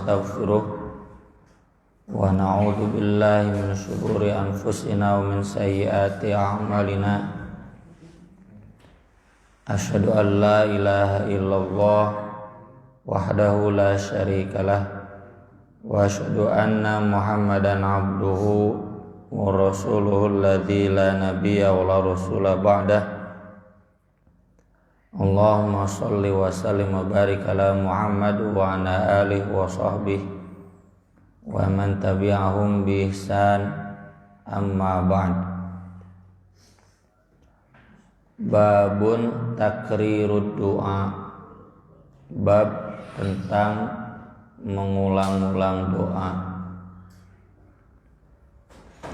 nastaghfiruh wa na'udzu billahi min shururi anfusina wa min sayyiati a'malina. Asyhadu an la ilaha illallah wahdahu la syarikalah wa asyhadu anna Muhammadan abduhu wa rasuluhu alladzi la nabiyya wa la rasula ba'dah. Allahumma sholli wa sallim wa barik ala Muhammad wa ala alihi wa sahbihi wa man tabi'ahum bi ihsan, amma ba'd. Babun takrirud doa, bab tentang mengulang-ulang doa.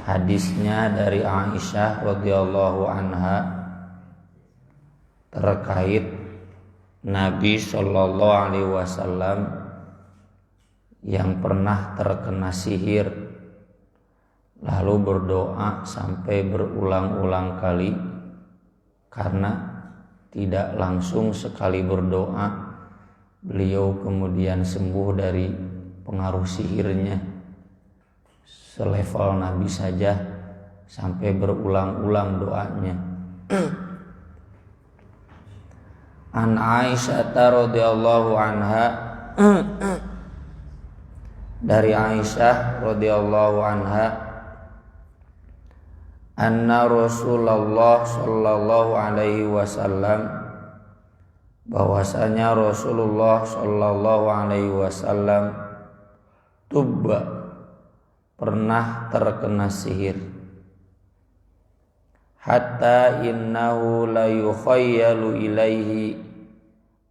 Hadisnya dari Aisyah radhiyallahu anha terkait Nabi Shallallahu Alaihi Wasallam yang pernah terkena sihir lalu berdoa sampai berulang-ulang kali, karena tidak langsung sekali berdoa beliau kemudian sembuh dari pengaruh sihirnya. Selevel Nabi saja sampai berulang-ulang doanya. An Aisyah radhiyallahu anha, dari Aisyah radhiyallahu anha, anna Rasulullah sallallahu alaihi wasallam, bahwasanya Rasulullah sallallahu alaihi wasallam tubba, pernah terkena sihir, hatta innahu la yukhayyalu ilaihi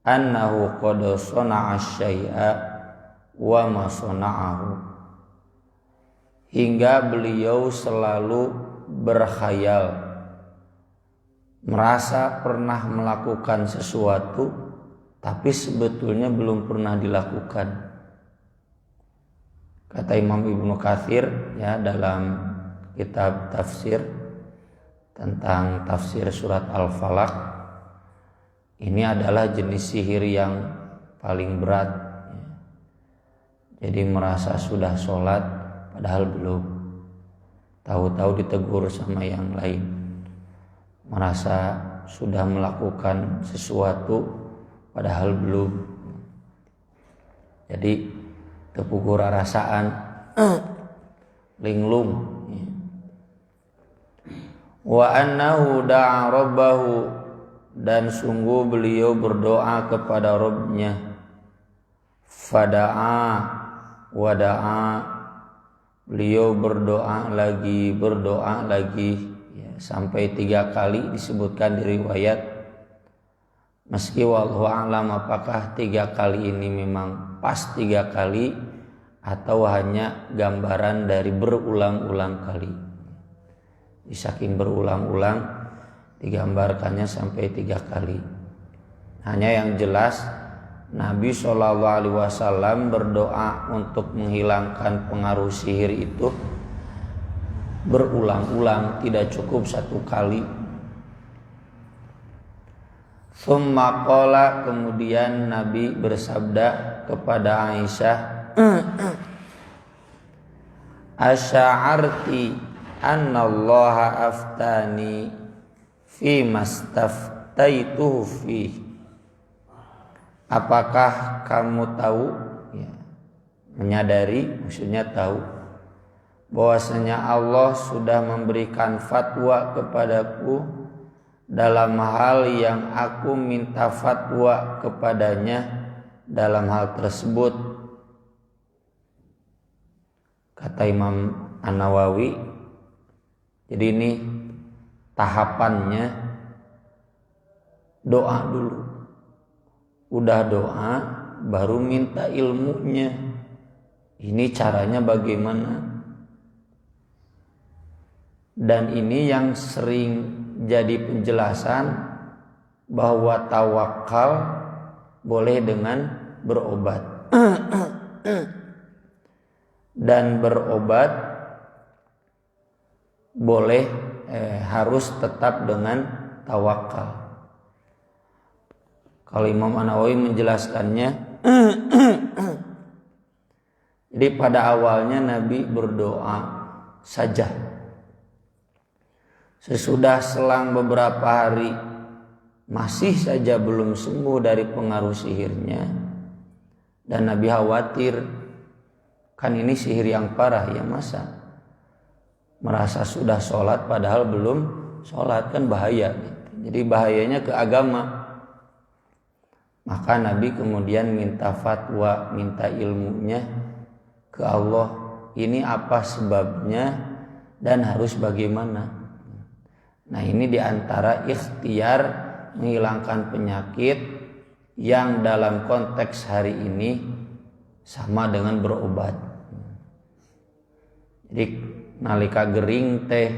annahu qad sana'a syai'a wa ma sana'ahu, hingga beliau selalu berkhayal, merasa pernah melakukan sesuatu tapi sebetulnya belum pernah dilakukan. Kata Imam Ibnu Katsir ya dalam kitab tafsir tentang tafsir surat Al-Falaq, ini adalah jenis sihir yang paling berat. Jadi merasa sudah sholat padahal belum, tahu-tahu ditegur sama yang lain, merasa sudah melakukan sesuatu padahal belum. Jadi tepukur rasaan linglung. Wa annahu da'a rabbahu, dan sungguh beliau berdoa kepada Rabb-Nya. Fada'a wada'a, beliau berdoa lagi ya, sampai 3 kali disebutkan di riwayat. Meski wallahu a'lam apakah 3 kali ini memang pas 3 kali atau hanya gambaran dari berulang-ulang kali. Saking berulang-ulang digambarkannya sampai 3 kali. Hanya yang jelas Nabi SAW berdoa untuk menghilangkan pengaruh sihir itu berulang-ulang, tidak cukup 1 kali. Tsumma qala, kemudian Nabi bersabda kepada Aisyah, asy'arti annallaha aftani fi mastaftaituhu fi, apakah kamu tahu ya, menyadari, maksudnya tahu, bahwasanya Allah sudah memberikan fatwa kepadaku dalam hal yang aku minta fatwa kepadanya dalam hal tersebut. Kata Imam An-Nawawi, jadi ini tahapannya doa dulu. Udah doa baru minta ilmunya. Ini caranya bagaimana? Dan ini yang sering jadi penjelasan bahwa tawakal boleh dengan berobat. Dan berobat boleh harus tetap dengan tawakal. Kalau Imam An-Nawawi menjelaskannya, Jadi pada awalnya Nabi berdoa saja. Sesudah selang beberapa hari masih saja belum sembuh dari pengaruh sihirnya, dan Nabi khawatir, kan ini sihir yang parah ya, masa merasa sudah sholat padahal belum sholat, kan bahaya gitu. Jadi bahayanya ke agama. Maka Nabi kemudian minta fatwa, minta ilmunya ke Allah, ini apa sebabnya dan harus bagaimana. Nah ini diantara ikhtiar menghilangkan penyakit yang dalam konteks hari ini sama dengan berobat. Jadi nalika gering teh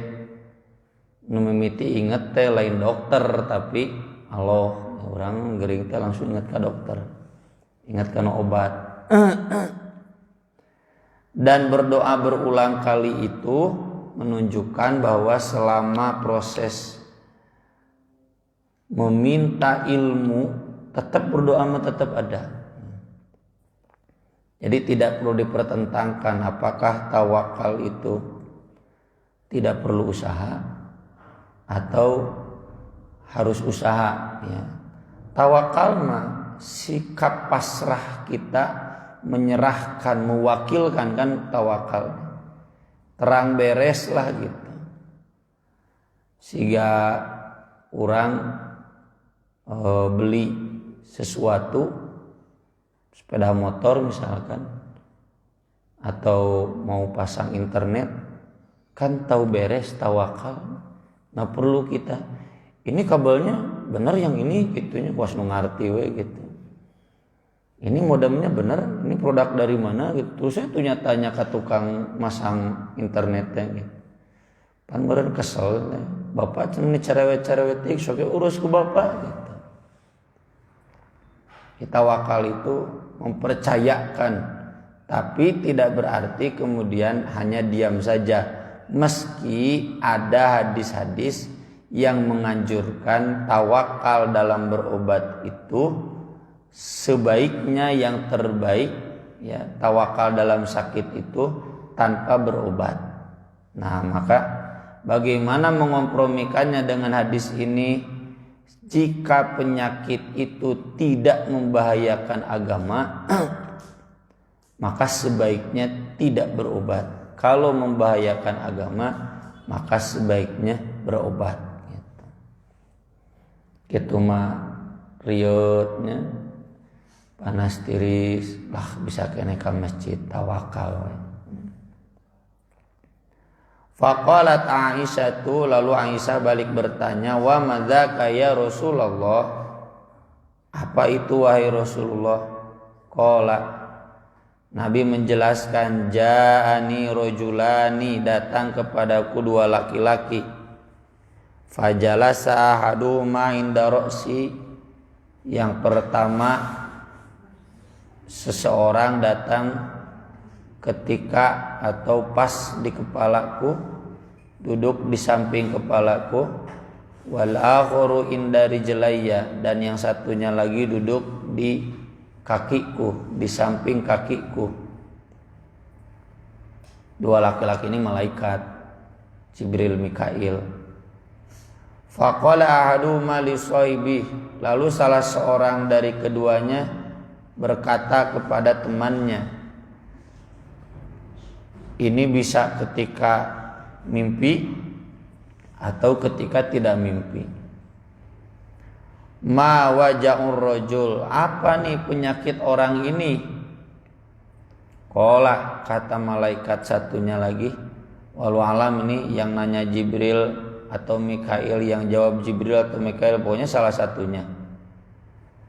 nu mimiti inget teh lain dokter, tapi Allah, orang gering teh langsung inget ke dokter, inget kana obat. Dan berdoa berulang kali itu menunjukkan bahwa selama proses meminta ilmu tetap berdoa tetap ada. Jadi tidak perlu dipertentangkan apakah tawakal itu tidak perlu usaha atau harus usaha ya. Tawakal mah sikap pasrah kita, menyerahkan, mewakilkan, kan tawakal. Terang beres lah gitu. Sehingga orang beli sesuatu, sepeda motor misalkan, atau mau pasang internet, kan tahu beres, tawakal. Nah perlu kita, ini kabelnya bener yang ini gitunya, kuas nu ngarti we gitu. Ini modemnya bener, ini produk dari mana gitu. Terus saya tuh tanya ke tukang masang internetnya gitu. Pan meureun kesel, bapak cenah cerewet-cerewet sok urus ku bapak gitu. Tawakal itu mempercayakan, tapi tidak berarti kemudian hanya diam saja. Meski ada hadis-hadis yang menganjurkan tawakal dalam berobat itu sebaiknya yang terbaik ya, tawakal dalam sakit itu tanpa berobat. Nah, maka bagaimana mengompromikannya dengan hadis ini? Jika penyakit itu tidak membahayakan agama, maka sebaiknya tidak berobat. Kalau membahayakan agama, maka sebaiknya berobat. Gitu mah riotnya panas tiris, lah bisa kene ka masjid tawakal. Faqalat Aisyah, lalu Aisyah balik bertanya, wa madzaka ya Rasulullah, apa itu wahai Rasulullah? Qala, Nabi menjelaskan, ja'ani rajulani, datang kepadaku dua laki-laki. Fajalasa ahaduhuma inda ra'si, yang pertama seseorang datang ketika atau pas di kepalaku, duduk di samping kepalaku, wal akharu inda rijlayya, dan yang satunya lagi duduk di kakiku, di samping kakiku. Dua laki-laki ini malaikat Jibril Mikail. Faqala ahaduhuma li shaibi, lalu salah seorang dari keduanya berkata kepada temannya. Ini bisa ketika mimpi atau ketika tidak mimpi. Ma waja'ur rajul, apa nih penyakit orang ini? Qala, kata malaikat satunya lagi, walau alam, ini yang nanya Jibril atau Mikail, yang jawab Jibril atau Mikail, pokoknya salah satunya.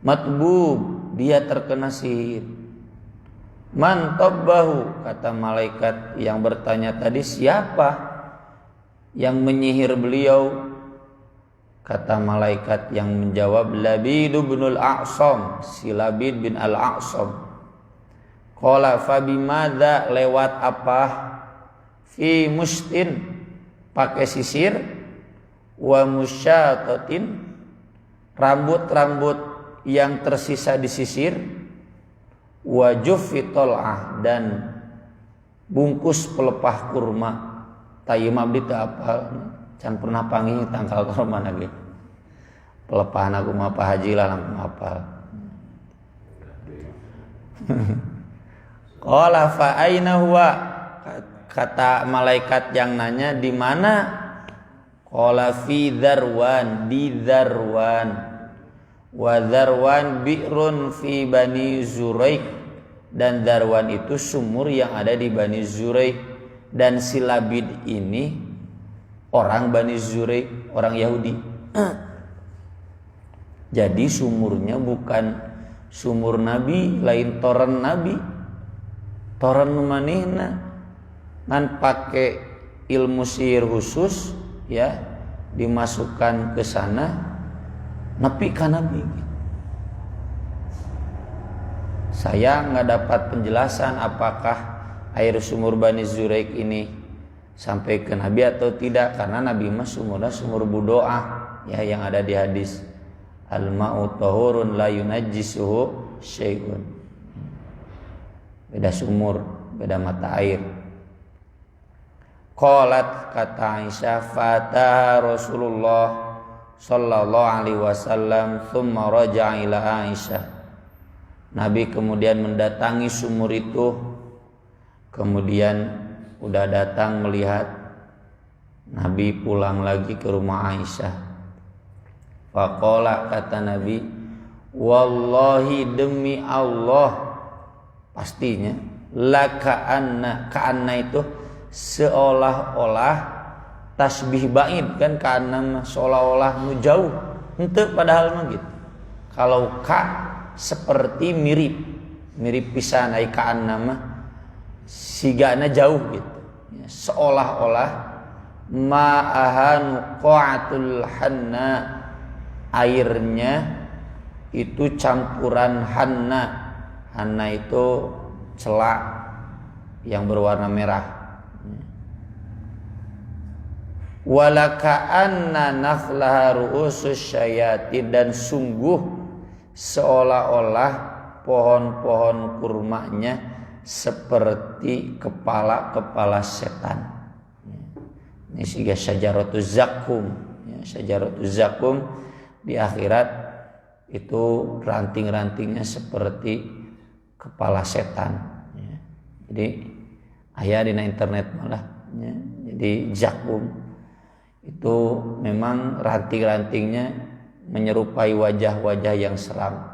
Matbub, dia terkena sihir. Man tabbahu, kata malaikat yang bertanya tadi, siapa yang menyihir beliau? Kata malaikat yang menjawab, Labid bin al-A'sam, si Labid bin al-A'sam. Qala fabimadza, lewat apa? Fi mustin, pakai sisir, wa musyatatin, rambut-rambut yang tersisa di sisir, wa juffi tol'ah, dan bungkus pelepah kurma. Tayyib abdi teu apal, can pernah panggih tangkal kurma lagi. Pelepahan aku mah Pak Haji lah langsung apal. Qala fa aina huwa, kata malaikat yang nanya di mana? Qala fi Dzarwan, di Dzarwan. Wa Dzarwan bi'run fi Bani Zuraik, dan Dzarwan itu sumur yang ada di Bani Zuraik, dan si Labid ini orang Bani Zuraik, orang Yahudi. Jadi sumurnya bukan sumur Nabi, lain toren Nabi. Toren manehna ngan pakai ilmu sihir khusus ya, dimasukkan ke sana nepi ka Nabi. Saya nggak dapat penjelasan apakah air sumur Bani Zuraik ini sampai ke Nabi atau tidak, karena Nabi mah sumurnya sumur budoah ya, yang ada di hadis al-ma'u tahurun la yunajjisuhu syai'un. Beda sumur, beda mata air. Qalat, kata Aisyah, fata Rasulullah sallallahu alaihi wasallam thumma raja'a ila Aisyah. Nabi kemudian mendatangi sumur itu, kemudian udah datang melihat, Nabi pulang lagi ke rumah Aisyah. Faqala, kata Nabi, wallahi demi Allah, pastinya la ka'anna itu seolah-olah tasbih ba'id kan, ka'anna seolah-olah nu jauh, henteu padahal mah gitu. Kalau ka seperti mirip pisan, ai ka'anna mah sigana jauh gitu ya, seolah-olah ma'ahan qa'atul hanna, airnya itu campuran hanna. Hanna itu celak yang berwarna merah. Walaka'anna nakhlaha ru'usus syayatin, dan sungguh seolah-olah pohon-pohon kurmanya seperti kepala-kepala setan. Ini siga syajaratuz zakum ya, syajaratuz zakum di akhirat itu ranting-rantingnya seperti kepala setan ya. Jadi aya di internet malah ya. Jadi zakum itu memang ranting-rantingnya menyerupai wajah-wajah yang seram.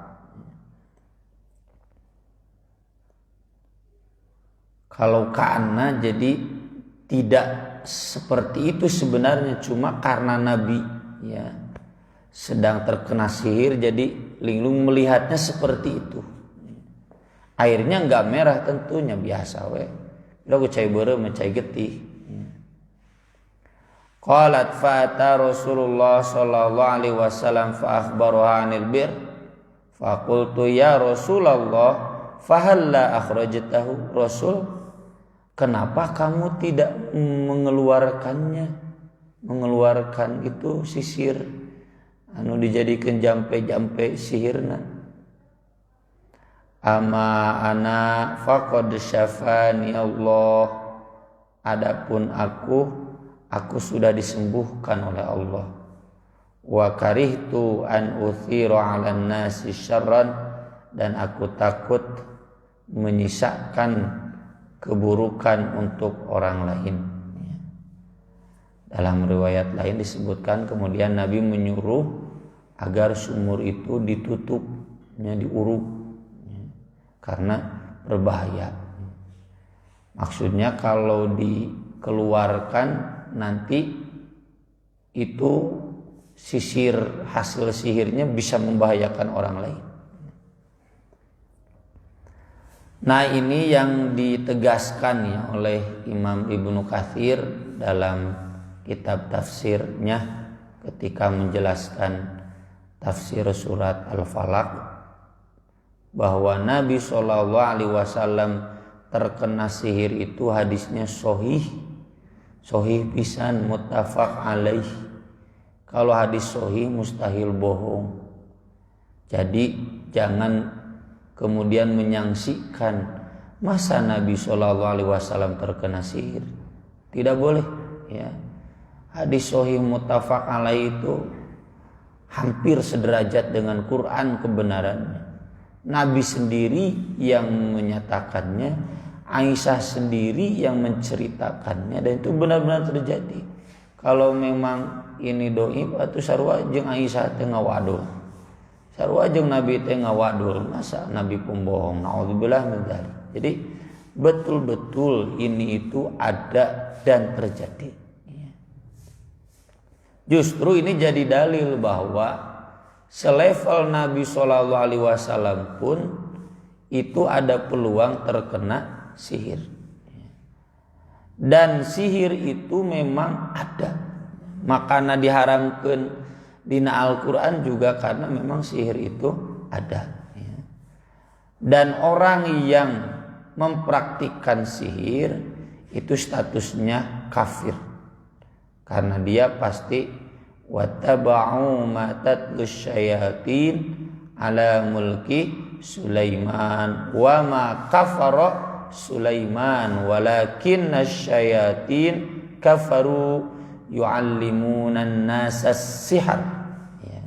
Kalau ka'anna jadi tidak seperti itu sebenarnya, cuma karena Nabi ya sedang terkena sihir, jadi linglung melihatnya seperti itu. Airnya enggak merah tentunya, biasa we. Lagu cai beureuh cai getih. Qalat fata Rasulullah sallallahu alaihi wasallam fa akhbaruha anil bir. Fa qultu ya Rasulullah fa halla akhrajtahu. Rasul, kenapa kamu tidak mengeluarkannya? Mengeluarkan itu sisir anu dijadikan jampe-jampe sihirna. Ama ana faqad syafani Allah, adapun aku sudah disembuhkan oleh Allah. Wa karihtu an uthira 'alan nasi syarran, dan aku takut menyisakan keburukan untuk orang lain. Dalam riwayat lain disebutkan kemudian Nabi menyuruh agar sumur itu ditutup, diuruk karena berbahaya. Maksudnya kalau dikeluarkan nanti itu hasil sihirnya bisa membahayakan orang lain. Nah, ini yang ditegaskan ya oleh Imam Ibnu Katsir dalam kitab tafsirnya ketika menjelaskan tafsir surat Al-Falaq, bahwa Nabi SAW terkena sihir itu hadisnya sahih pisan, muttafaq alaih. Kalau hadis sahih mustahil bohong. Jadi jangan kemudian menyaksikan Masa Nabi SAW terkena sihir? Tidak boleh. Ya. Hadis sahih muttafaq alaih itu hampir sederajat dengan Quran kebenarannya. Nabi sendiri yang menyatakannya, Aisyah sendiri yang menceritakannya, dan itu benar-benar terjadi. Kalau memang ini doib atau sarua jeung Aisyah teh ngawadul. Sarua jeung Nabi teh ngawadul, masa Nabi pembohong? Naudzubillah min dzalik. Jadi betul-betul ini itu ada dan terjadi. Justru ini jadi dalil bahwa selevel Nabi SAW pun itu ada peluang terkena sihir. Dan sihir itu memang ada. Makanya diharamkan dina Al-Quran juga karena memang sihir itu ada. Dan orang yang mempraktikkan sihir itu statusnya kafir. Karena dia pasti wattaba'u ma tatlus syayatin ala mulki Sulaiman wa ma kafara Sulaiman walakinna syayatin kafaru yu'allimuna an-nasa sihar. Ya.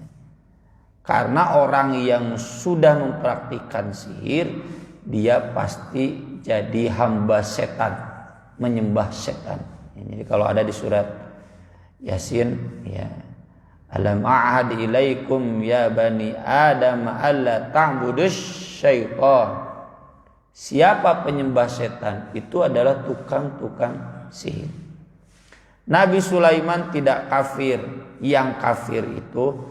Karena orang yang sudah mempraktikkan sihir, dia pasti jadi hamba setan, menyembah setan. Jadi kalau ada di surat Yasin, ya, alam a'had ilaikum ya bani adam alla ta'budus syaitan. Siapa penyembah setan? Itu adalah tukang-tukang sihir. Nabi Sulaiman tidak kafir. Yang kafir itu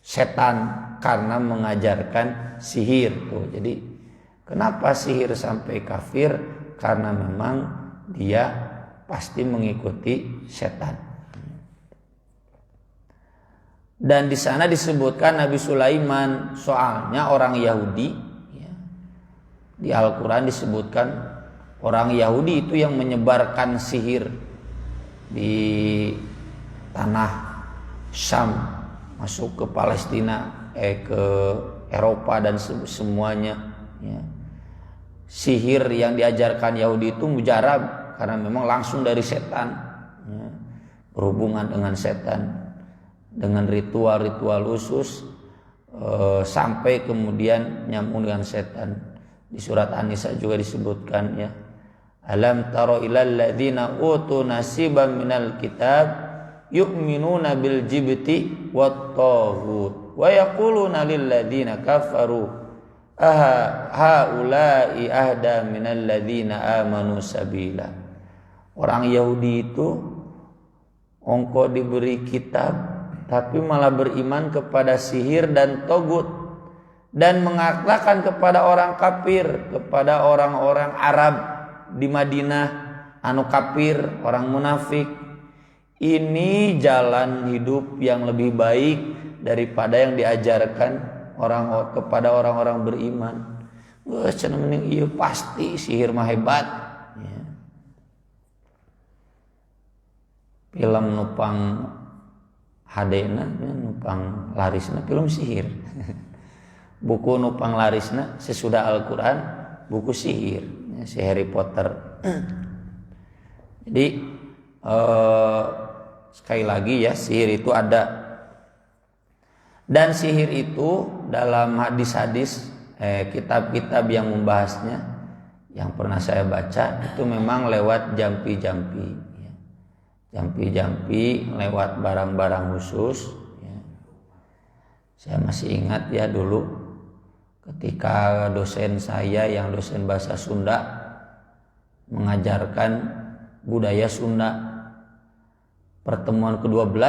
setan karena mengajarkan sihir. Tuh, jadi kenapa sihir sampai kafir? Karena memang dia pasti mengikuti setan. Dan di sana disebutkan Nabi Sulaiman, soalnya orang Yahudi, ya, di Al-Quran disebutkan orang Yahudi itu yang menyebarkan sihir di tanah Syam, masuk ke Palestina, ke Eropa dan semuanya. Ya. Sihir yang diajarkan Yahudi itu mujarab karena memang langsung dari setan, ya, berhubungan dengan setan. Dengan ritual-ritual khusus sampai kemudian nyambung dengan setan. Di surat An-Nisa juga disebutkan, ya, alam taro ilal ladzina utu nasiban minal kitab yu'minuna bil jibti wat taghut wa yaquluna lil ladzina kafaru haula'i ahda minal ladzina amanu sabila. Orang Yahudi itu ongko diberi kitab tapi malah beriman kepada sihir dan togut, dan mengatakan kepada orang kafir, kepada orang-orang Arab di Madinah anu kafir, orang munafik, ini jalan hidup yang lebih baik daripada yang diajarkan kepada orang-orang beriman. Wah, cenah mending ieu pasti sihir mah hebat. Ya. Film nupang hadena nupang larisna film sihir. Buku nupang larisna sesudah Al-Quran buku sihir, si Harry Potter. Jadi sekali lagi ya, sihir itu ada. Dan sihir itu dalam hadis-hadis kitab-kitab yang membahasnya, yang pernah saya baca itu memang lewat jampi-jampi. Jampi-jampi lewat barang-barang khusus, ya. Saya masih ingat ya dulu ketika dosen saya yang dosen bahasa Sunda mengajarkan budaya Sunda, pertemuan ke-12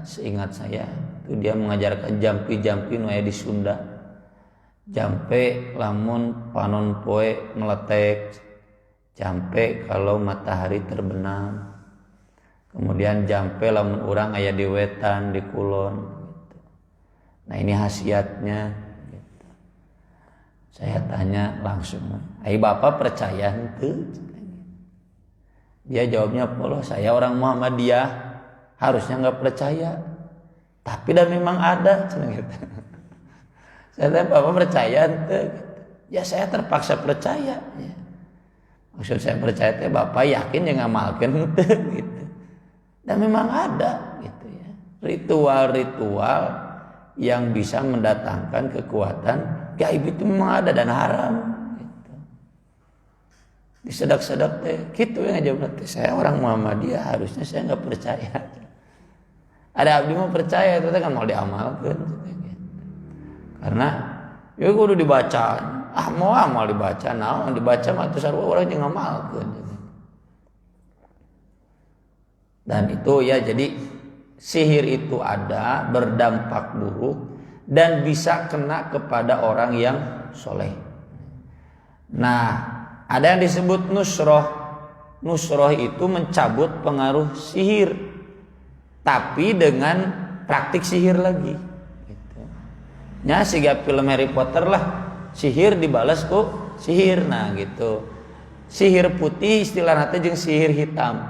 seingat saya itu dia mengajarkan jampi-jampi nu aya di Sunda. Jampe lamun panon poe meletek, jampe kalau matahari terbenam. Kemudian jampe lamun urang aya di wetan, di kulon gitu. Nah ini khasiatnya gitu. Saya tanya langsung, "Ai Bapak percaya henteu?" Dia jawabnya, "Polos, saya orang Muhammadiyah, harusnya enggak percaya. Tapi dah memang ada." Gitu. Saya tanya, "Bapak percaya henteu?" Gitu. Ya saya terpaksa percaya, ya. Maksud saya percaya teh Bapak yakin yang ngamalkeun gitu. Dan memang ada gitu ya. Ritual-ritual yang bisa mendatangkan kekuatan gaib itu memang ada dan haram gitu. Disedak-sedak teh gitu yang jawab teh saya orang Muhammadiyah harusnya saya enggak percaya. Ada abdi mau percaya itu kan mau diamalkan gitu. Karena ya kudu dibaca. Mau dibaca, dibaca mah itu sarua orang jeung ngamalkeun. Dan itu ya jadi sihir itu ada berdampak buruk dan bisa kena kepada orang yang soleh. Nah, ada yang disebut nusroh. Nusroh itu mencabut pengaruh sihir, tapi dengan praktik sihir lagi. Gitu. Ya, siga film Harry Potter lah. Sihir dibalas ku sihir, nah gitu. Sihir putih istilahna teh jeung sihir hitam.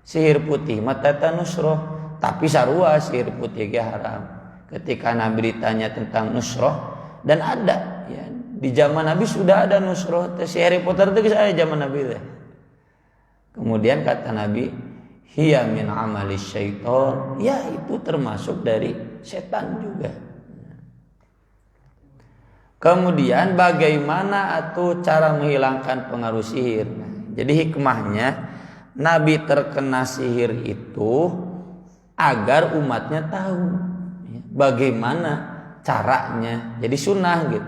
Sihir putih mata nusroh, tapi sarua sihir putih ge haram. Ketika Nabi ditanya tentang nusroh dan ada ya di zaman Nabi sudah ada nusroh teh si Harry Potter teh geus aya zaman Nabi teh. Kemudian kata Nabi, hiya min amali syaiton, ya itu termasuk dari setan juga. Kemudian bagaimana atau cara menghilangkan pengaruh sihir? Jadi hikmahnya Nabi terkena sihir itu agar umatnya tahu bagaimana caranya. Jadi sunnah gitu.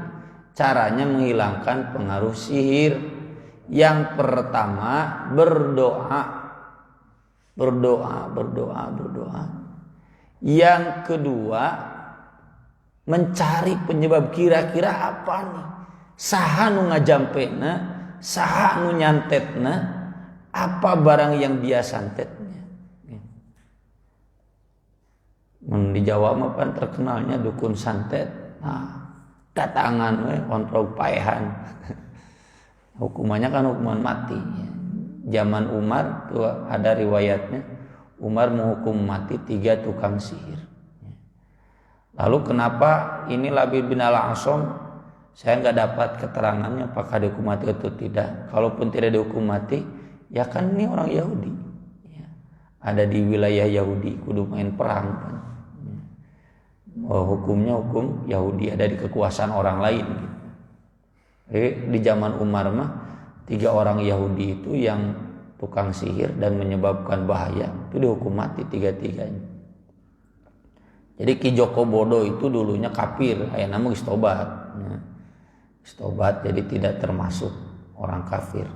Caranya menghilangkan pengaruh sihir. Yang pertama berdoa. Yang kedua mencari penyebab kira-kira apa nih saha nu ngajampena saha nu nyantetna apa barang yang dia santetnya. Di Jawa mah kan terkenalnya dukun santet. Nah, datangan we kontrol paehan. Hukumannya kan hukuman mati. Zaman Umar tuh ada riwayatnya Umar menghukum mati 3 tukang sihir. Lalu kenapa ini Labid bin Al-Asom saya nggak dapat keterangannya apakah dihukum mati atau tidak. Kalaupun tidak dihukum mati, ya kan ini orang Yahudi, ya. Ada di wilayah Yahudi, kudu main perang kan. Hukumnya hukum Yahudi, ada di kekuasaan orang lain. Gitu. Jadi di zaman Umar mah 3 orang Yahudi itu yang tukang sihir dan menyebabkan bahaya itu dihukum mati 3-3-nya. Jadi Ki Joko Bodo itu dulunya kafir, ayeuna mah geus tobat. Geus tobat jadi tidak termasuk orang kafir.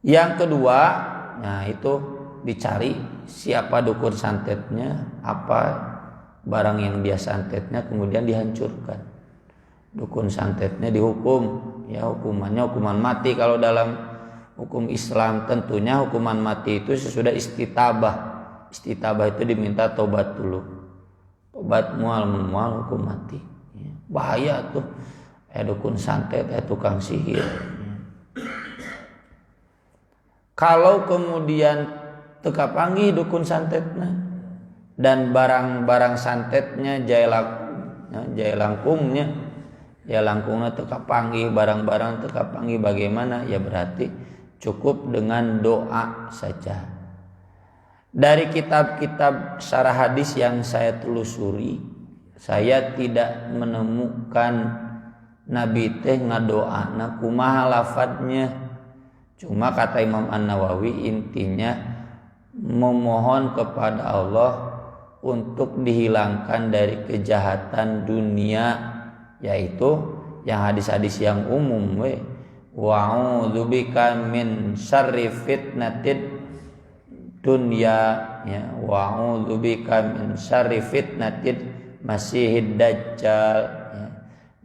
Yang kedua, nah itu dicari siapa dukun santetnya, apa barang yang dia santetnya kemudian dihancurkan. Dukun santetnya dihukum, ya hukumannya hukuman mati kalau dalam hukum Islam. Tentunya hukuman mati itu sesudah istitabah. Istitabah itu diminta tobat dulu. Tobat mual hukum mati. Bahaya tuh. Dukun santet, tukang sihir. Kalau kemudian teka panggih dukun santetnya dan barang-barang santetnya jaya langkungnya teka panggih, barang-barang teka panggih bagaimana? Ya berarti cukup dengan doa saja. Dari kitab-kitab syarah hadis yang saya telusuri, saya tidak menemukan Nabi teh ngadoana kumaha lafadznya. Cuma kata Imam An-Nawawi intinya memohon kepada Allah untuk dihilangkan dari kejahatan dunia, yaitu yang hadis-hadis yang umum wa'udzubika min syarri fitnatid dunya ya wa'udzubika min syarri fitnatid masihid dajjal ya,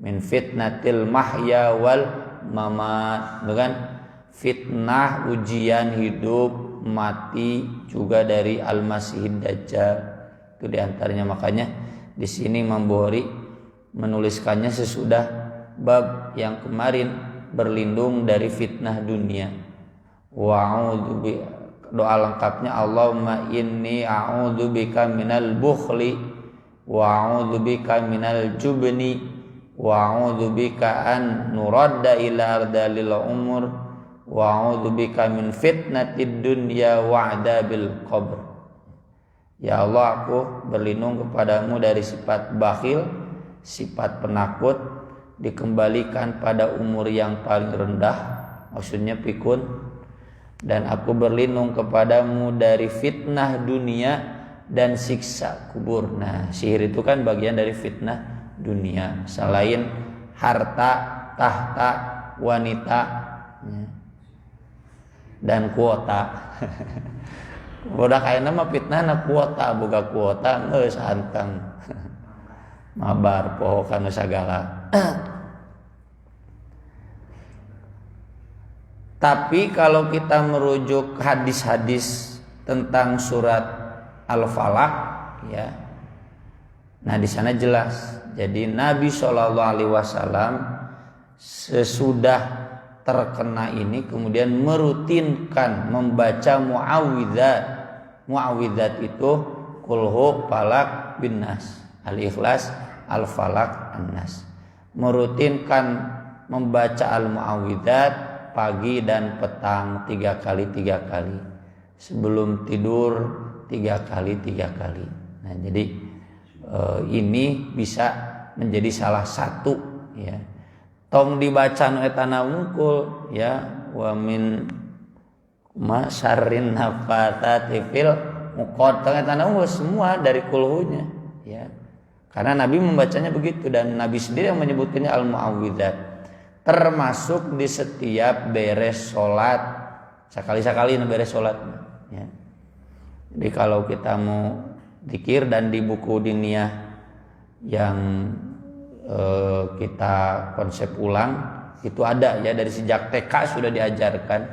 min fitnatil mahya wal mamat, bukan fitnah ujian hidup mati juga dari al-masihid dajjal. Itu diantaranya, makanya di sini Imam Bukhari menuliskannya sesudah bab yang kemarin berlindung dari fitnah dunia. Wa'udzubika, doa lengkapnya Allahumma inni a'udzubika minal bukhli wa a'udzubika minal jubni wa a'udzubika an nuradda ila ardalil umur wa a'udzubika min fitnatid dunya wa adzabil qabr. Ya Allah, aku berlindung kepadamu dari sifat bakhil, sifat penakut, dikembalikan pada umur yang paling rendah, maksudnya pikun, dan aku berlindung kepadamu dari fitnah dunia dan siksa kubur. Nah, sihir itu kan bagian dari fitnah dunia, selain harta, tahta, wanita dan kuota. Udah kayaknya mah fitnah na kuota, boga kuota geus hanteng mabar poho kana sagala. Tapi kalau kita merujuk hadis-hadis tentang surat Al-Falaq, ya, nah di sana jelas. Jadi Nabi SAW sesudah terkena ini kemudian merutinkan membaca muawwidzat. Muawwidzat itu Qul Falaq bin Nas, Al-Ikhlas, Al-Falaq, An-Nas. Merutinkan membaca al-muawwidzat pagi dan petang 3 kali. Sebelum tidur 3 kali. Nah, jadi ini bisa menjadi salah satu, ya. Tong dibaca nu eta wungkul, ya, wa min masyarrin nafatsati fil uqad. Tong eta wungkul semua dari kulhunya, ya. Karena Nabi membacanya begitu dan Nabi sendiri yang menyebutkannya al-muawwidzat. Termasuk di setiap beres sholat, sekali-sekali beres sholat, ya. Jadi kalau kita mau zikir dan di buku diniyah yang kita konsep ulang itu ada, ya, dari sejak TK sudah diajarkan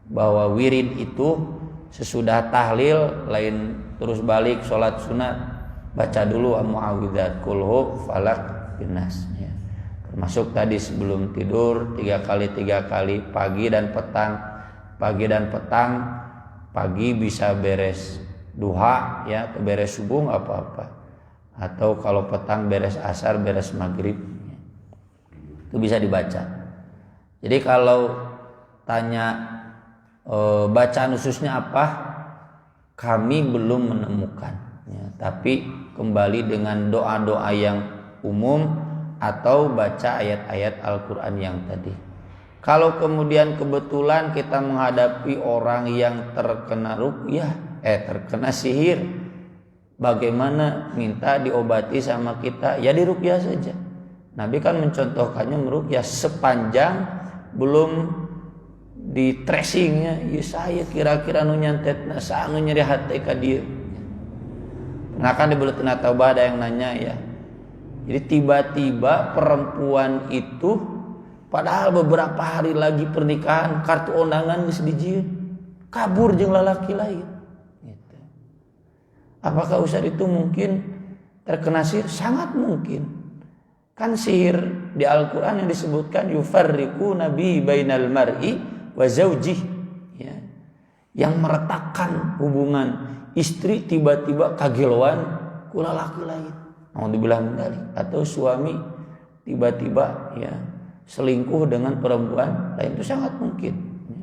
bahwa wirid itu sesudah tahlil lain terus balik sholat sunat baca dulu muawwidzat Qul Falaq bin Nas, ya. Termasuk tadi sebelum tidur 3 kali pagi dan petang. Pagi bisa beres duha, ya, atau beres subuh nggak apa-apa, atau kalau petang beres asar, beres maghrib, itu bisa dibaca. Jadi kalau tanya bacaan khususnya apa, kami belum menemukan, ya, tapi kembali dengan doa-doa yang umum atau baca ayat-ayat Al-Quran yang tadi. Kalau kemudian kebetulan kita menghadapi orang yang terkena ruqyah, terkena sihir, bagaimana minta diobati sama kita? Ya diruqyah saja. Nabi kan mencontohkannya meruqyah sepanjang belum di tracingnya. Ya saya kira-kira nu nyantetna sa anu nyeri hati ka dieu. Nah kan di buletin Taubah ada yang nanya, ya. Jadi tiba-tiba perempuan itu padahal beberapa hari lagi pernikahan, kartu undangan geus dijieun, kabur jeung lalaki lain. Apakah Ustaz itu mungkin terkena sihir? Sangat mungkin. Kan sihir di Al-Quran yang disebutkan yufarriqu nabi bainal mar'i wa zawjih, ya, yang meretakkan hubungan istri tiba-tiba kagiloan ku lalaki lain. Alhamdulillah mendali. Atau suami tiba-tiba, ya, selingkuh dengan perempuan lain, itu sangat mungkin, ya.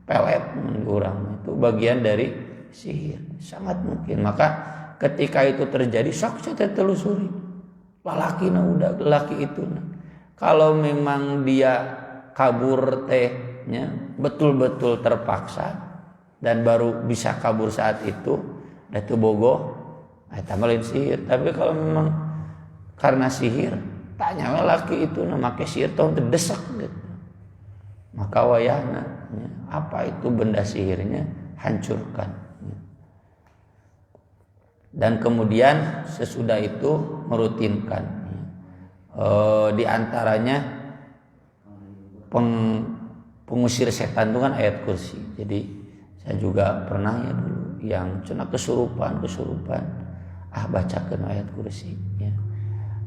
Pelet orang itu bagian dari sihir, sangat mungkin. Maka ketika itu terjadi, sok saya telusuri laki itu. Kalau memang dia kabur tehnya betul-betul terpaksa dan baru bisa kabur saat itu, itu bogoh, eta lain sihir. Tapi kalau memang karena sihir, tanya laki itu make sihir tahun terdesak gitu, maka wayahna, ya, apa itu benda sihirnya hancurkan. Dan kemudian sesudah itu merutinkan, di antaranya pengusir setan itu kan ayat kursi. Jadi saya juga pernah, ya, dulu yang cina kesurupan, bacakan ayat kursi, ya.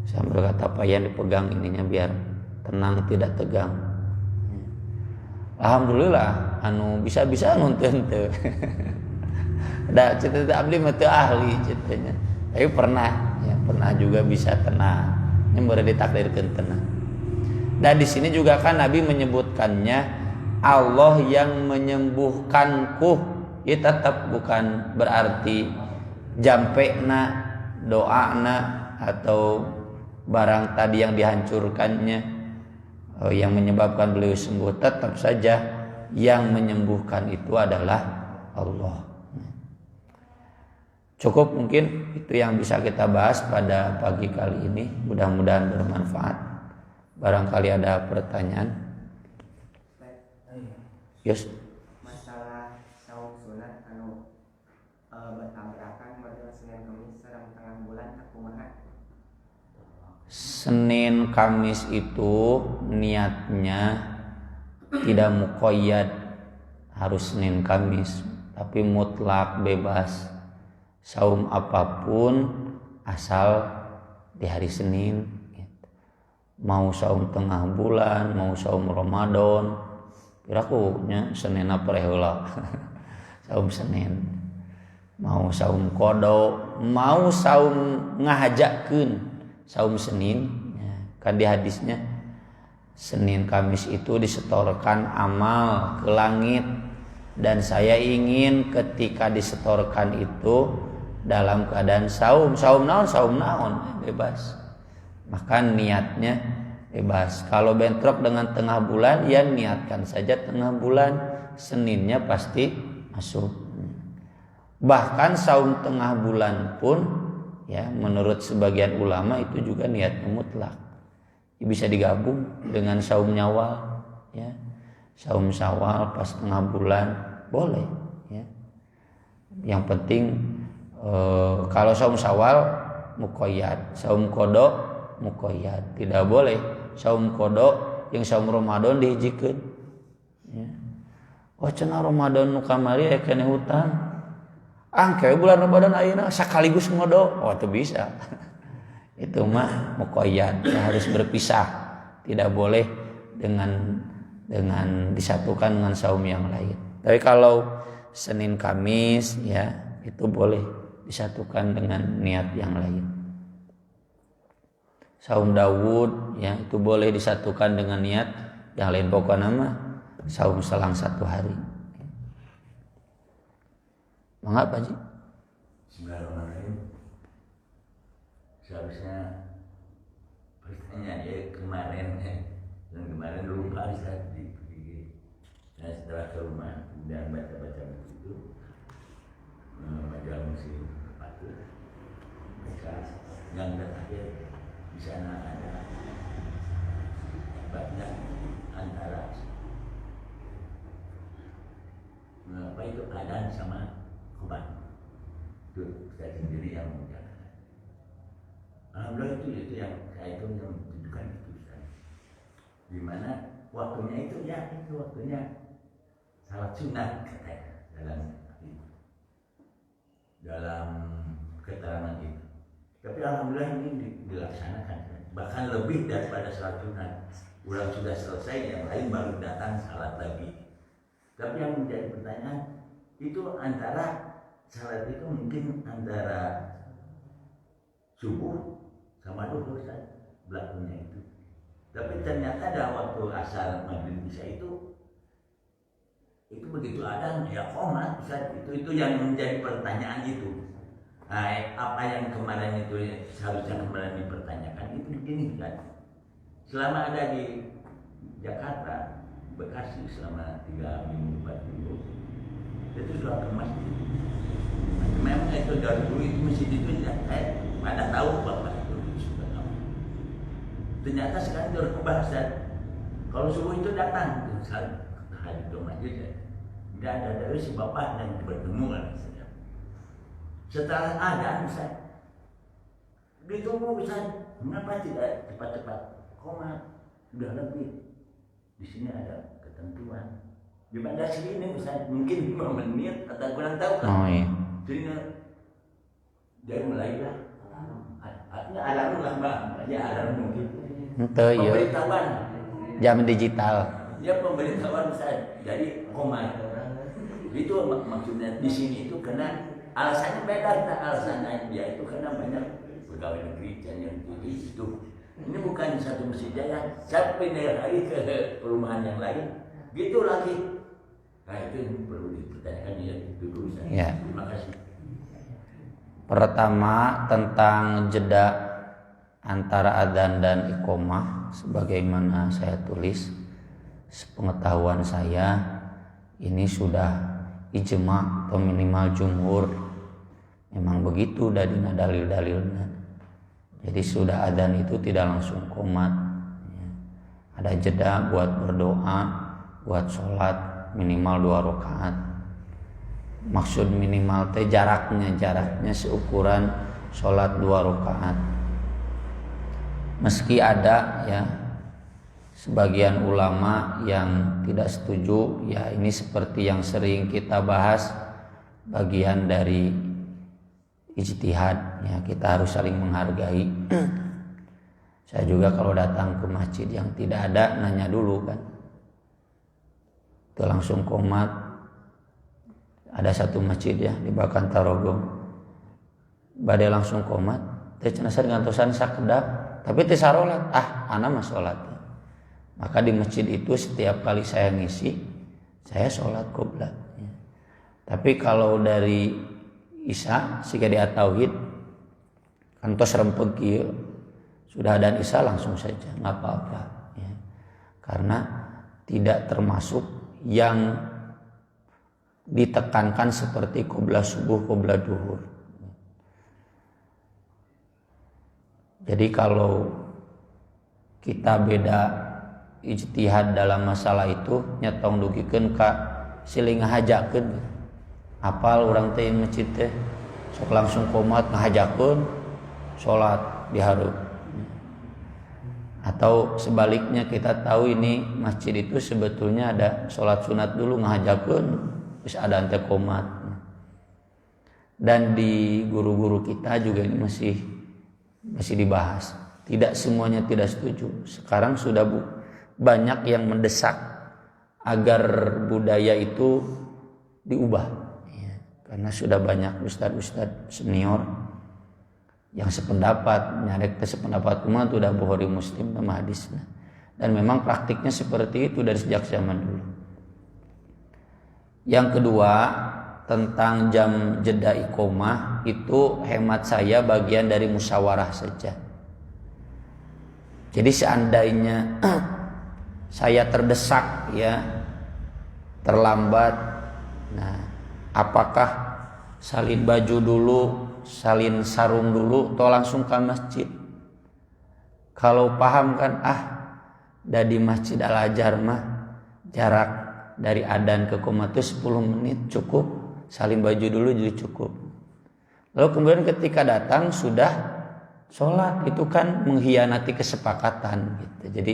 Saya berkata apa yang dipegang ininya biar tenang tidak tegang, ya. Alhamdulillah anu bisa-bisa nonton teu. Da cerita abdi mah teu ahli ceritanya. Tapi pernah juga bisa tenang. yang boleh ditakdirkan tenang. Dan di sini juga kan Nabi menyebutkannya Allah yang menyembuhkanku. Ya tetap bukan berarti jampekna, doana atau barang tadi yang dihancurkannya yang menyebabkan beliau sembuh. Tetap saja yang menyembuhkan itu adalah Allah. Cukup mungkin itu yang bisa kita bahas pada pagi kali ini. Mudah-mudahan bermanfaat. Barangkali ada pertanyaan. Yes. Masalah saum sunat anu bertabrakan model Senin Kamis sareng tengah bulan kumaha? Senin Kamis itu niatnya tidak muqayyad harus Senin Kamis, tapi mutlak bebas. Saum apapun asal di hari Senin. Mau saum tengah bulan, mau saum Ramadan, pirakunya Senin apa heula. Saum Senin. Mau saum kodo, mau saum ngahajakeun saum Senin. Ya, kan di hadisnya Senin Kamis itu disetorkan amal ke langit, dan saya ingin ketika disetorkan itu dalam keadaan saum naon bebas. Maka niatnya bebas. Kalau bentrok dengan tengah bulan, ya niatkan saja tengah bulan, Seninnya pasti masuk. Bahkan saum tengah bulan pun ya menurut sebagian ulama itu juga niatnya mutlak. Bisa digabung dengan saum Nyawal, ya. Saum Syawal pas tengah bulan boleh, ya. Yang penting kalau saum Syawal muqayyad, saum qada muqayyad. Tidak boleh saum qada yang saum Ramadan dihijikeun. Ya. Oh cenah Ramadan nu kamari aya keneh hutang. Angke bulan Ramadan ayeuna sakaligus ngodo. Oh itu bisa. Itu mah muqayyad, ya, harus berpisah. Tidak boleh dengan disatukan dengan saum yang lain. Tapi kalau Senin Kamis ya itu boleh disatukan dengan niat yang lain. Saum Daud ya itu boleh disatukan dengan niat yang lain, pokoknya mah saum selang 1 hari. Mangga Pak Ji. Bismillahirrahmanirrahim. Seharusnya pertanyaan ya kemarin lupa saat di nah setelah ke rumah kemudian baca-baca buku itu majalah muslim patut mereka yang terakhir di sana ada babnya antara apa itu adan sama khobar. Itu saya sendiri yang menjalankan. Alhamdulillah itu yang saya itu yang menunjukkan itu di mana waktunya itu ya itu waktunya salat sunat katanya dalam keterangan itu. Tapi alhamdulillah ini dilaksanakan, bahkan lebih daripada salat sunat. Ulang sudah selesai, yang lain baru datang salat lagi. Tapi yang menjadi pertanyaan itu antara salat itu mungkin antara subuh sama duhur belakangnya itu. Tapi ternyata ada waktu asar maghrib isya itu begitu ada ya qomat itu yang menjadi pertanyaan itu. Nah, apa yang kemarin itu seharusnya kemarin dipertanyakan itu begini kan. Selama ada di Jakarta, Bekasi selama 3 minggu 4 minggu itu sudah ke masjid. Memang itu dari dulu itu masjid itu ya, pada tahu bapak itu sudah tahu. Ternyata sekarang berubah kalau subuh itu datang saat hari ke masjid ya. Tidak ada dari si bapak yang bertemu kan. Setelah ada Ustaz ditunggu Ustaz, mengapa tidak cepat-cepat komat sudah lebih. Di sini ada ketentuan di Bandar sini Ustaz mungkin 5 menit atau kurang tahu kan. Oh iya. Jadi mulailah artinya alarm lah Mbak, ya alarm mungkin Ente iya. Pemberitahuan Jam digital. ya pemberitahuan Ustaz. Jadi komat itu maksudnya di sini itu karena alasannya beda, alasannya dia itu karena banyak pegawai negeri yang itu Ini bukan satu masjid jaya, saya pindah lagi ke perumahan yang lain, gitu lagi. Nah itu perlu dipertanyakan ya, itu dulu saya. Ya. Terima kasih. Pertama tentang jeda antara adzan dan iqomah, sebagaimana saya tulis, sepengetahuan saya ini sudah ijma atau minimal jumhur, memang begitu dari dalil-dalilnya. Jadi sudah adzan itu tidak langsung qomat, ada jeda buat berdoa, buat sholat minimal 2 rakaat. Maksud minimal teh jaraknya seukuran sholat 2 rakaat. Meski ada ya sebagian ulama yang tidak setuju, ya ini seperti yang sering kita bahas, bagian dari ijtihad ya, kita harus saling menghargai. Saya juga kalau datang ke masjid yang tidak ada nanya dulu kan, itu langsung qomat. Ada satu masjid ya di Bakan Tarogong, badai langsung qomat, teh cenah ngantosan sakedap, tapi teh sarolat, ana mah salat. Maka di masjid itu setiap kali saya ngisi, saya sholat qoblat ya. Tapi kalau dari Isya sika di tauhid kantos rempeg kieu, sudah ada Isya langsung saja nggak apa-apa ya. Karena tidak termasuk yang ditekankan seperti qoblat subuh, qoblat duhur. Jadi kalau kita beda ijtihad dalam masalah itu, nyetong dugikeun ka siling ngahajakeun. Apal urang teh masjid teh sok langsung qomat ngahajakeun salat dihareup. Atau sebaliknya kita tahu ini masjid itu sebetulnya ada salat sunat dulu ngahajakeun terus ada teh qomat. Dan di guru-guru kita juga ini masih dibahas. Tidak semuanya tidak setuju. Sekarang sudah banyak yang mendesak agar budaya itu diubah ya, karena sudah banyak ustad-ustad senior yang sependapat, nyarek ke sependapat umat udah Bukhari Muslim sama hadisnya, dan memang praktiknya seperti itu dari sejak zaman dulu. Yang kedua tentang jam jeda iqomah, itu hemat saya bagian dari musyawarah saja. Jadi seandainya saya terdesak ya, terlambat, nah apakah salin baju dulu, salin sarung dulu, atau langsung ke masjid? Kalau paham kan, dari Masjid Al-Azhar mah jarak dari adzan ke qomat itu 10 menit cukup, salin baju dulu jadi cukup. Lalu kemudian ketika datang sudah sholat, itu kan mengkhianati kesepakatan gitu. Jadi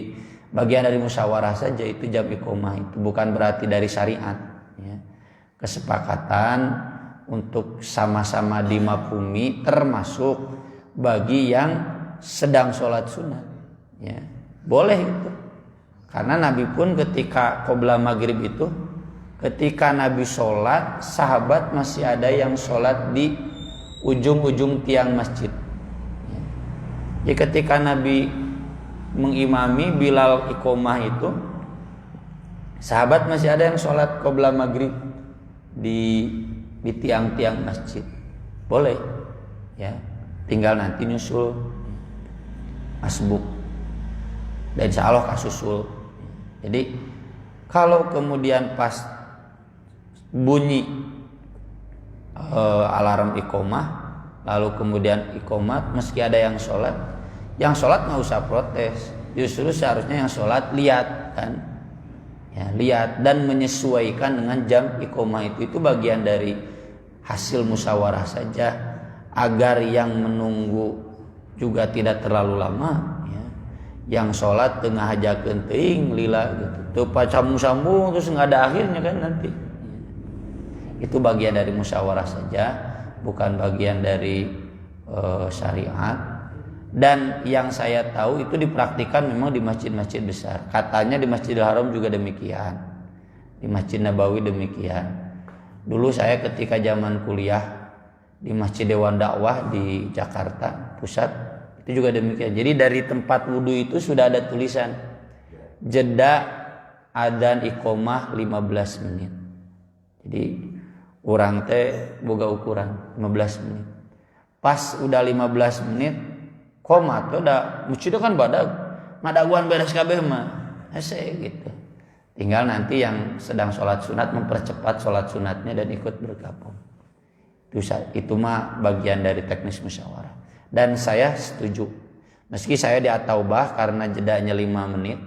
bagian dari musyawarah saja itu jam iqomah, itu bukan berarti dari syariat ya. Kesepakatan untuk sama-sama dimaklumi, termasuk bagi yang sedang sholat sunat ya, boleh itu. Karena Nabi pun ketika qobla maghrib itu, ketika Nabi sholat, sahabat masih ada yang sholat di ujung-ujung tiang masjid ya. Jadi ketika Nabi mengimami Bilal iqomah itu, sahabat masih ada yang sholat qobla maghrib di tiang-tiang masjid, boleh ya, tinggal nanti nyusul masbuk dan insya Allah kasusul. Jadi kalau kemudian pas bunyi alarm iqomah, lalu kemudian iqomat, meski ada yang sholat nggak usah protes, justru seharusnya yang sholat lihat kan ya, lihat dan menyesuaikan dengan jam iqomah itu bagian dari hasil musyawarah saja, agar yang menunggu juga tidak terlalu lama ya. Yang sholat tengah hajakeun teuing lila gitu, teu pacambung-sambung terus nggak ada akhirnya kan nanti. Itu bagian dari musyawarah saja, bukan bagian dari syariat. Dan yang saya tahu itu dipraktikkan memang di masjid-masjid besar. Katanya di Masjidil Haram juga demikian, di Masjid Nabawi demikian. Dulu saya ketika zaman kuliah di Masjid Dewan Dakwah di Jakarta Pusat, Itu juga demikian. Jadi dari tempat wudhu itu sudah ada tulisan jeda adzan iqomah 15 menit. Jadi urang teh boga ukuran 15 menit. Pas udah 15 menit komat udah mucida kan badag ngadaguan beres kabeh mah hese gitu. Tinggal nanti yang sedang sholat sunat mempercepat sholat sunatnya dan ikut bergabung. Itu mah bagian dari teknis musyawarah. Dan saya setuju. Meski saya di At-Taubah karena jedanya 5 menit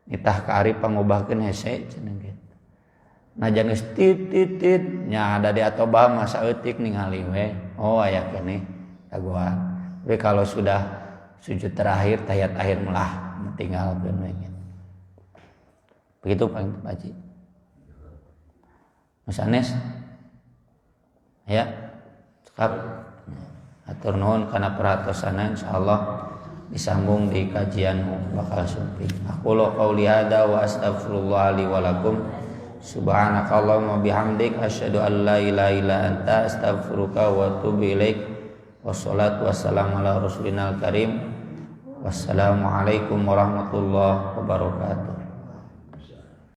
nitah ka ari pangobahkeun hese cenah gitu. Najan geus tit nya ada di At-Taubah mah saeutik ningali we. Oh aya keneh daguan. Tapi kalau sudah sujud terakhir tahiyat akhir melah tinggalkeun we gitu. Begitu Pak Haji. Mas Anes. Ya. Cekap. Atur nuhun kana perhatosana insyaallah disambung di kajian bakal sumping. Aku qouli hada wa astaghfirullah li wa lakum. Subhanakallahumma bihamdik asyhadu an la ilaha illa anta astaghfiruka wa atubu ilaik. Wassalatu wassalamu ala rasulina karim. Wassalamualaikum warahmatullahi wabarakatuh.